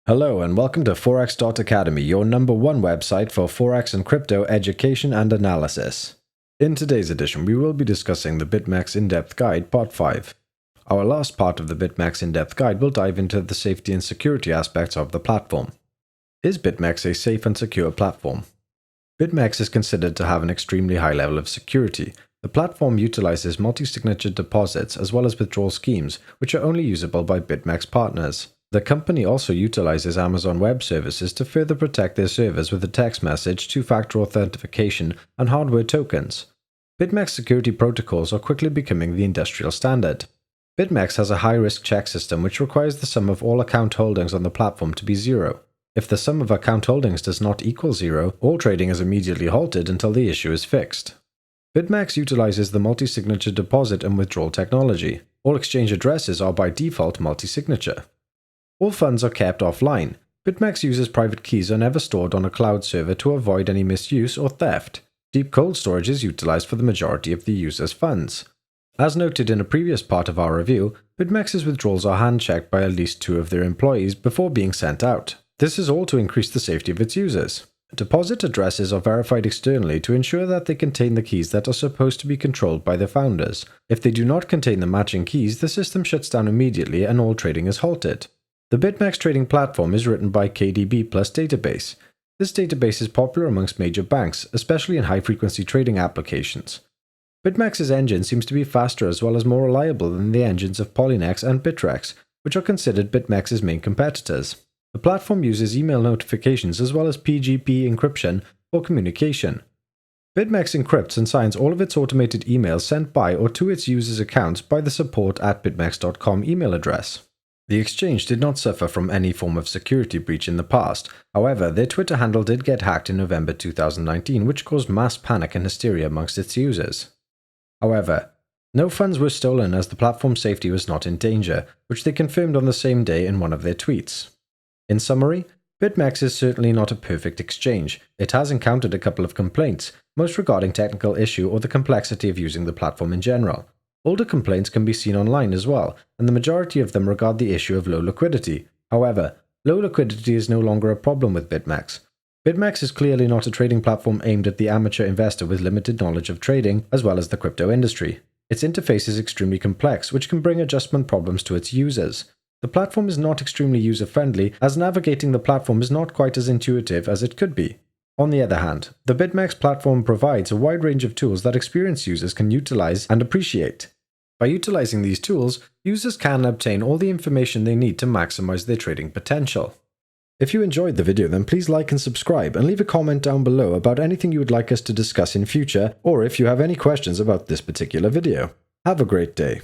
Hello and welcome to Forex.Academy, your #1 website for Forex and crypto education and analysis. In today's edition, we will be discussing the BitMEX In-Depth Guide Part 5. Our last part of the BitMEX In-Depth Guide will dive into the safety and security aspects of the platform. Is BitMEX a safe and secure platform? BitMEX is considered to have an extremely high level of security. The platform utilizes multi-signature deposits as well as withdrawal schemes, which are only usable by BitMEX partners. The company also utilizes Amazon Web Services to further protect their servers with a text message, two-factor authentication, and hardware tokens. BitMEX security protocols are quickly becoming the industrial standard. BitMEX has a high-risk check system which requires the sum of all account holdings on the platform to be 0. If the sum of account holdings does not equal 0, all trading is immediately halted until the issue is fixed. BitMEX utilizes the multi-signature deposit and withdrawal technology. All exchange addresses are by default multi-signature. All funds are kept offline. BitMEX uses private keys are never stored on a cloud server to avoid any misuse or theft. Deep cold storage is utilized for the majority of the user's funds. As noted in a previous part of our review, BitMEX's withdrawals are hand-checked by at least 2 of their employees before being sent out. This is all to increase the safety of its users. Deposit addresses are verified externally to ensure that they contain the keys that are supposed to be controlled by the founders. If they do not contain the matching keys, the system shuts down immediately and all trading is halted. The BitMEX trading platform is written by KDB Plus database. This database is popular amongst major banks, especially in high-frequency trading applications. BitMEX's engine seems to be faster as well as more reliable than the engines of Polynex and Bittrex, which are considered BitMEX's main competitors. The platform uses email notifications as well as PGP encryption for communication. BitMEX encrypts and signs all of its automated emails sent by or to its users' accounts by the support@bitmex.com email address. The exchange did not suffer from any form of security breach in the past. However, their Twitter handle did get hacked in November 2019, which caused mass panic and hysteria amongst its users. However, no funds were stolen as the platform's safety was not in danger, which they confirmed on the same day in one of their tweets. In summary, BitMEX is certainly not a perfect exchange. It has encountered a couple of complaints, most regarding technical issue or the complexity of using the platform in general. Older complaints can be seen online as well, and the majority of them regard the issue of low liquidity. However, low liquidity is no longer a problem with BitMEX. BitMEX is clearly not a trading platform aimed at the amateur investor with limited knowledge of trading, as well as the crypto industry. Its interface is extremely complex, which can bring adjustment problems to its users. The platform is not extremely user-friendly, as navigating the platform is not quite as intuitive as it could be. On the other hand, the BitMEX platform provides a wide range of tools that experienced users can utilize and appreciate. By utilizing these tools, users can obtain all the information they need to maximize their trading potential. If you enjoyed the video, then please like and subscribe and leave a comment down below about anything you would like us to discuss in future, or if you have any questions about this particular video. Have a great day.